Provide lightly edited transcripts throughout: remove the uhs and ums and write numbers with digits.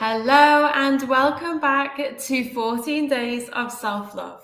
Hello and welcome back to 14 Days of Self-Love.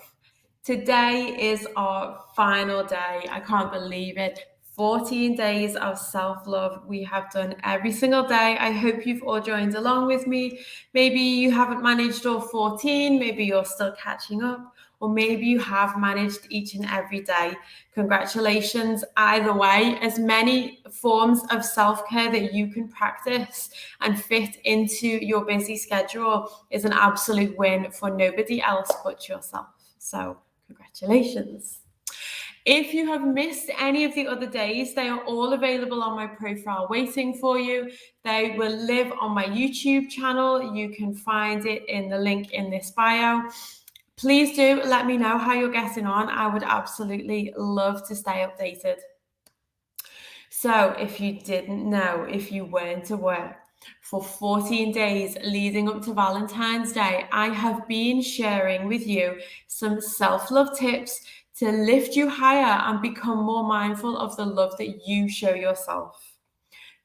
Today is our final day. I can't believe it. 14 days of self-love. We have done every single day. I hope you've all joined along with me. Maybe you haven't managed all 14, maybe you're still catching up, or maybe you have managed each and every day. Congratulations. Either way, as many forms of self-care that you can practice and fit into your busy schedule is an absolute win for nobody else but yourself. So congratulations. If you have missed any of the other days, they are all available on my profile waiting for you. They will live on my YouTube channel. You can find it in the link in this bio. Please do let me know how you're getting on. I would absolutely love to stay updated. So if you didn't know, if you weren't aware, for 14 days leading up to Valentine's Day, I have been sharing with you some self-love tips to lift you higher and become more mindful of the love that you show yourself.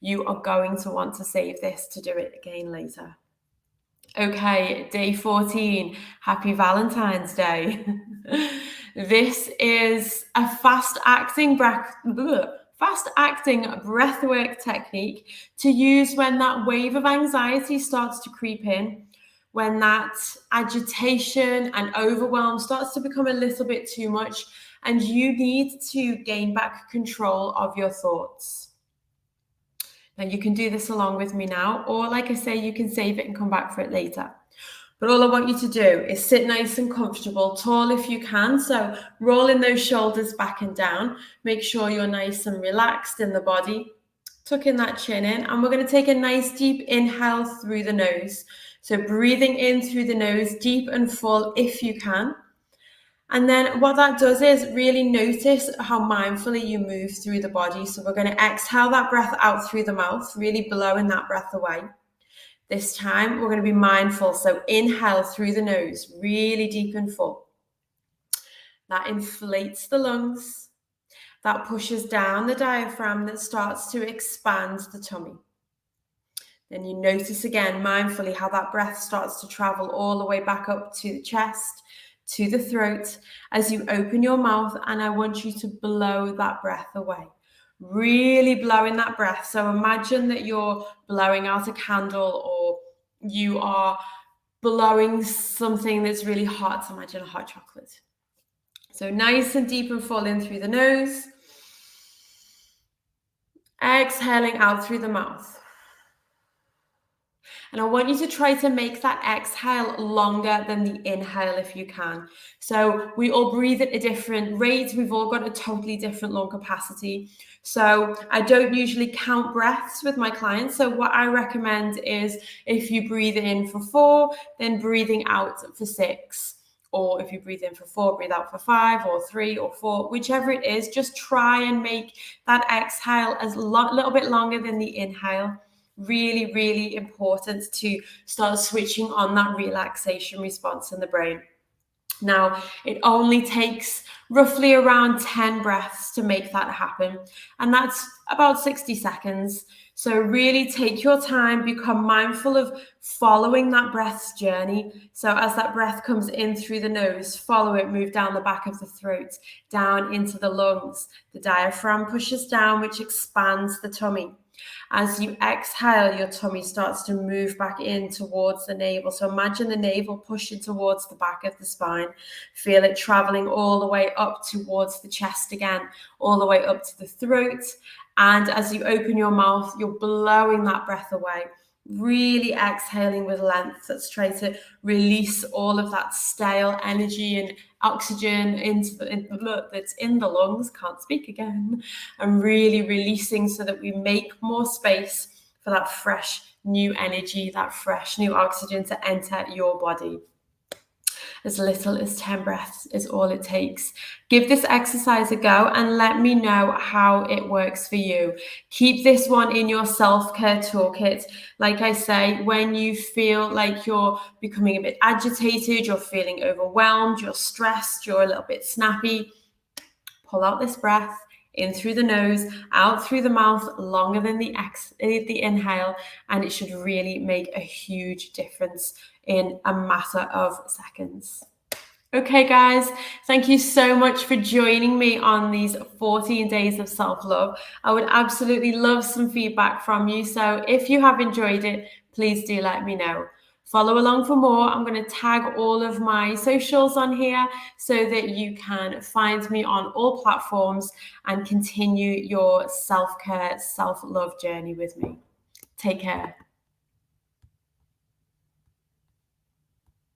You are going to want to save this to do it again later. Okay, day 14. Happy Valentine's Day. This is a fast-acting breathwork technique to use when that wave of anxiety starts to creep in, when that agitation and overwhelm starts to become a little bit too much, and you need to gain back control of your thoughts. Now, you can do this along with me now, or like I say, you can save it and come back for it later. But all I want you to do is sit nice and comfortable, tall if you can. So rolling those shoulders back and down. Make sure you're nice and relaxed in the body. Tucking that chin in. And we're going to take a nice deep inhale through the nose. So breathing in through the nose, deep and full if you can. And then what that does is really notice how mindfully you move through the body. So we're going to exhale that breath out through the mouth, really blowing that breath away. This time we're going to be mindful. So inhale through the nose, really deep and full. That inflates the lungs. That pushes down the diaphragm that starts to expand the tummy. Then you notice again mindfully how that breath starts to travel all the way back up to the chest, to the throat as you open your mouth, and I want you to blow that breath away. Really blowing that breath. So imagine that you're blowing out a candle or you are blowing something that's really hot. Imagine a hot chocolate. So nice and deep and full in through the nose. Exhaling out through the mouth. And I want you to try to make that exhale longer than the inhale if you can. So we all breathe at a different rate. We've all got a totally different lung capacity. So I don't usually count breaths with my clients. So what I recommend is if you breathe in for 4, then breathing out for 6. Or if you breathe in for 4, breathe out for 5 or 3 or 4, whichever it is, just try and make that exhale a little bit longer than the inhale. Really, really important to start switching on that relaxation response in the brain. Now, it only takes roughly around 10 breaths to make that happen, and that's about 60 seconds. So really take your time, become mindful of following that breath's journey. So as that breath comes in through the nose, follow it, move down the back of the throat, down into the lungs. The diaphragm pushes down, which expands the tummy. As you exhale, your tummy starts to move back in towards the navel. So imagine the navel pushing towards the back of the spine. Feel it traveling all the way up towards the chest again, all the way up to the throat. And as you open your mouth, you're blowing that breath away. Really exhaling with length. Let's try to release all of that stale energy and oxygen that's in the lungs. Can't speak again. And really releasing so that we make more space for that fresh new energy, that fresh new oxygen to enter your body. As little as 10 breaths is all it takes. Give this exercise a go and let me know how it works for you. Keep this one in your self-care toolkit. Like I say, when you feel like you're becoming a bit agitated, you're feeling overwhelmed, you're stressed, you're a little bit snappy, pull out this breath. in through the nose, out through the mouth, longer than the inhale, and it should really make a huge difference in a matter of seconds. Okay, guys, thank you so much for joining me on these 14 days of self-love. I would absolutely love some feedback from you. So if you have enjoyed it, please do let me know. Follow along for more. I'm going to tag all of my socials on here so that you can find me on all platforms and continue your self-care, self-love journey with me. Take care.